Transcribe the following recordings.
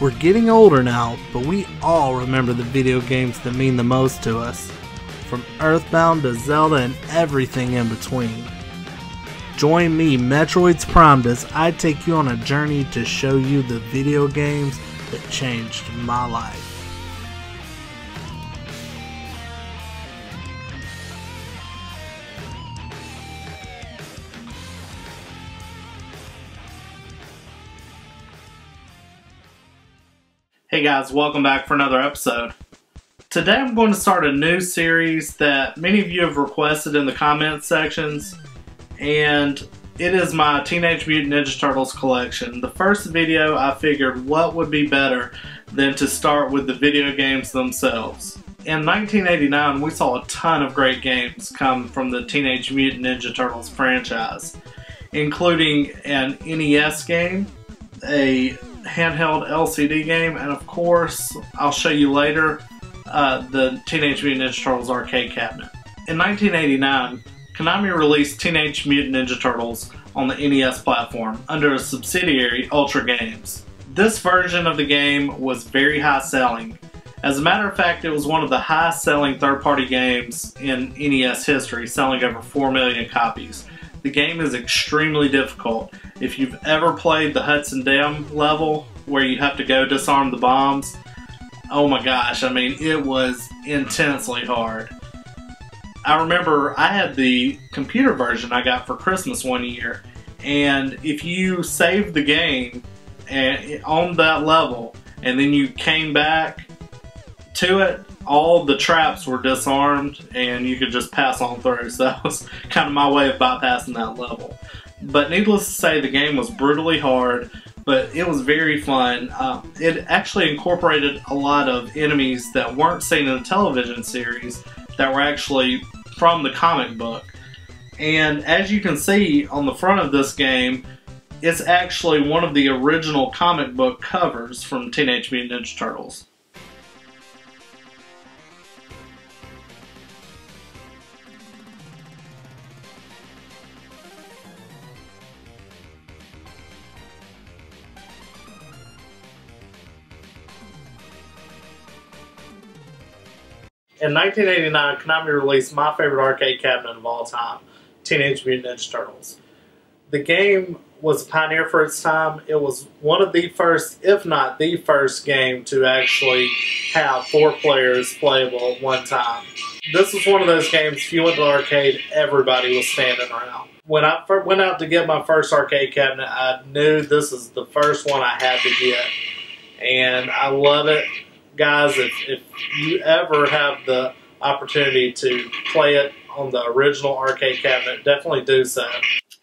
We're getting older now, but we all remember the video games that mean the most to us. From Earthbound to Zelda and everything in between. Join me, Metroids Primed, as I take you on a journey to show you the video games that changed my life. Hey guys, welcome back for another episode. Today I'm going to start a new series that many of you have requested in the comment sections, and it is my Teenage Mutant Ninja Turtles collection. The first video I figured what would be better than to start with the video games themselves. In 1989 we saw a ton of great games come from the Teenage Mutant Ninja Turtles franchise, including an NES game, a handheld LCD game, and of course, I'll show you later, the Teenage Mutant Ninja Turtles arcade cabinet. In 1989, Konami released Teenage Mutant Ninja Turtles on the NES platform under a subsidiary, Ultra Games. This version of the game was very high selling. As a matter of fact, it was one of the highest selling third-party games in NES history, selling over 4 million copies. The game is extremely difficult. If you've ever played the Hudson Dam level where you have to go disarm the bombs, oh my gosh, I mean, it was intensely hard. I remember I had the computer version I got for Christmas one year, and if you saved the game on that level and then you came back to it, all the traps were disarmed and you could just pass on through. So that was kind of my way of bypassing that level. But needless to say, the game was brutally hard, but it was very fun. It actually incorporated a lot of enemies that weren't seen in the television series that were actually from the comic book. And as you can see on the front of this game, it's actually one of the original comic book covers from Teenage Mutant Ninja Turtles. In 1989, Konami released my favorite arcade cabinet of all time, Teenage Mutant Ninja Turtles. The game was a pioneer for its time. It was one of the first, if not the first game to actually have 4 players playable at one time. This was one of those games, if you went to the arcade, everybody was standing around. When I went out to get my first arcade cabinet, I knew this is the first one I had to get. And I love it. Guys, if you ever have the opportunity to play it on the original arcade cabinet, definitely do so.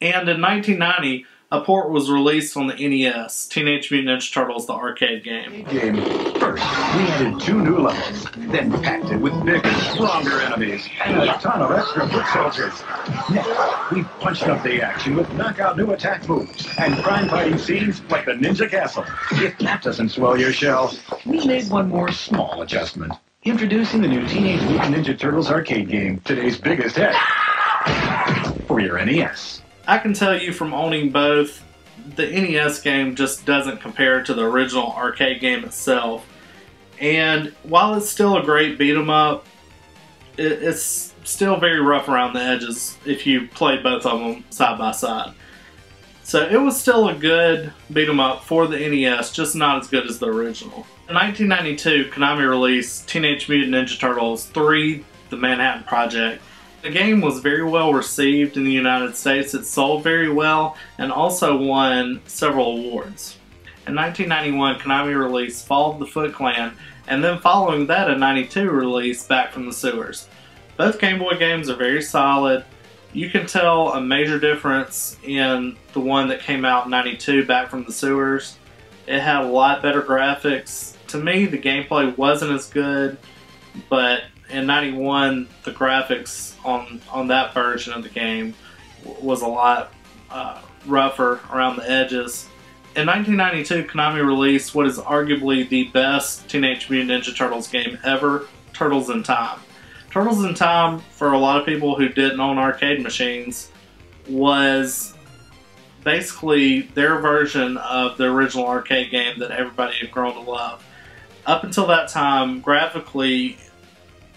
And in 1990, a port was released on the NES, Teenage Mutant Ninja Turtles, the arcade game. First, we added 2 new levels, then packed it with bigger, stronger enemies, and a ton of extra foot soldiers. Next, we punched up the action with knockout new attack moves and crime-fighting scenes like the Ninja Castle. If that doesn't swell your shell, we made one more small adjustment. Introducing the new Teenage Mutant Ninja Turtles arcade game, today's biggest hit for your NES. I can tell you from owning both, the NES game just doesn't compare to the original arcade game itself. And while it's still a great beat 'em up, it's still very rough around the edges if you play both of them side by side. So it was still a good beat 'em up for the NES, just not as good as the original. In 1992, Konami released Teenage Mutant Ninja Turtles 3: The Manhattan Project. The game was very well received in the United States. It sold very well and also won several awards. In 1991, Konami released Fall of the Foot Clan, and then following that, a 92 release, Back from the Sewers. Both Game Boy games are very solid. You can tell a major difference in the one that came out in 92, Back from the Sewers. It had a lot better graphics. To me, the gameplay wasn't as good, but in 91, the graphics on that version of the game was a lot rougher around the edges. In 1992, Konami released what is arguably the best Teenage Mutant Ninja Turtles game ever, Turtles in Time. Turtles in Time, for a lot of people who didn't own arcade machines, was basically their version of the original arcade game that everybody had grown to love. Up until that time, graphically,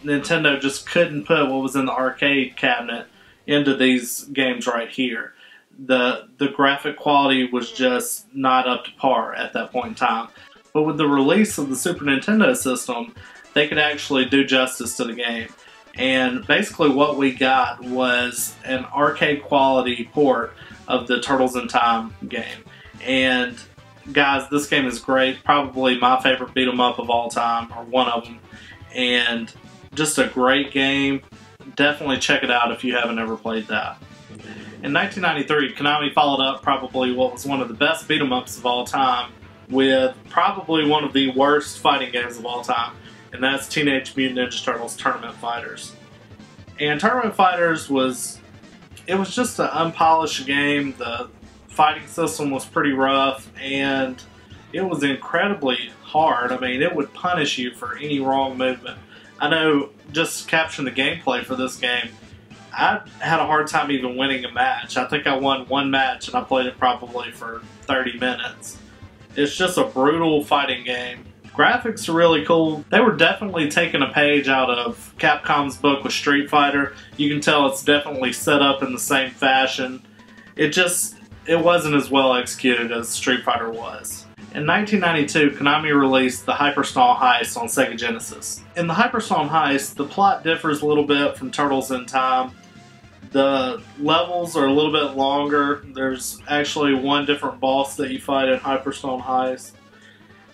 Nintendo just couldn't put what was in the arcade cabinet into these games right here. The graphic quality was just not up to par at that point in time. But with the release of the Super Nintendo system, they could actually do justice to the game. And basically what we got was an arcade quality port of the Turtles in Time game. And guys, this game is great. Probably my favorite beat 'em up of all time, or one of them. And just a great game. Definitely check it out if you haven't ever played that. In 1993, Konami followed up probably what was one of the best beat 'em ups of all time with probably one of the worst fighting games of all time, and that's Teenage Mutant Ninja Turtles Tournament Fighters. And Tournament Fighters was just an unpolished game. The fighting system was pretty rough, and it was incredibly hard. I mean, it would punish you for any wrong movement. I know, just capturing the gameplay for this game, I had a hard time even winning a match. I think I won one match, and I played it probably for 30 minutes. It's just a brutal fighting game. Graphics are really cool. They were definitely taking a page out of Capcom's book with Street Fighter. You can tell it's definitely set up in the same fashion. It wasn't as well executed as Street Fighter was. In 1992, Konami released the Hyperstorm Heist on Sega Genesis. In the Hyperstorm Heist, the plot differs a little bit from Turtles in Time. The levels are a little bit longer. There's actually one different boss that you fight in Hyperstorm Heist.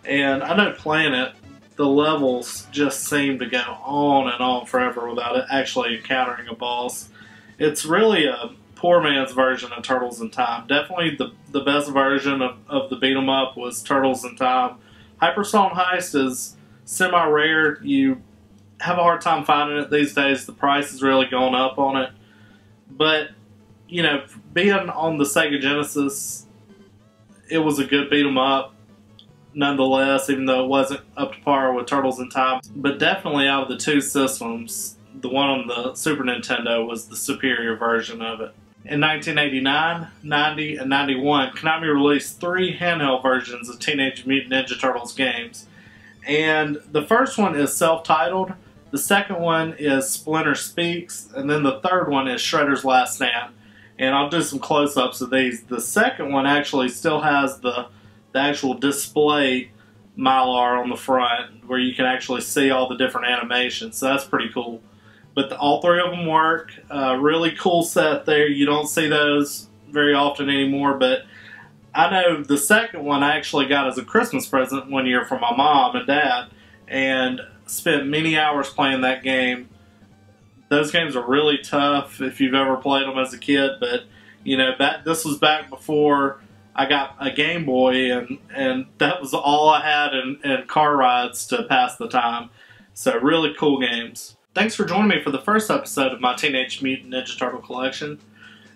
And I know playing it, the levels just seem to go on and on forever without it actually encountering a boss. It's really a poor man's version of Turtles in Time. Definitely the best version of the beat 'em up was Turtles in Time. Hyperstorm Heist is semi-rare. You have a hard time finding it these days. The price has really gone up on it. But, you know, being on the Sega Genesis, it was a good beat 'em up nonetheless, even though it wasn't up to par with Turtles in Time. But definitely out of the two systems, the one on the Super Nintendo was the superior version of it. In 1989, 90, and 91, Konami released 3 handheld versions of Teenage Mutant Ninja Turtles games. And the first one is self-titled, the second one is Splinter Speaks, and then the third one is Shredder's Last Stand. And I'll do some close-ups of these. The second one actually still has the actual display mylar on the front where you can actually see all the different animations, so that's pretty cool. But all 3 of them work. Really cool set there. You don't see those very often anymore, but I know the second one I actually got as a Christmas present one year from my mom and dad, and spent many hours playing that game. Those games are really tough if you've ever played them as a kid, but you know, this was back before I got a Game Boy, and that was all I had in car rides to pass the time. So really cool games. Thanks for joining me for the first episode of my Teenage Mutant Ninja Turtle collection.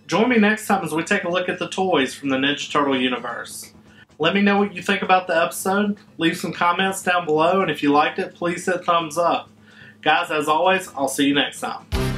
Join me next time as we take a look at the toys from the Ninja Turtle universe. Let me know what you think about the episode. Leave some comments down below, and if you liked it, please hit thumbs up. Guys, as always, I'll see you next time.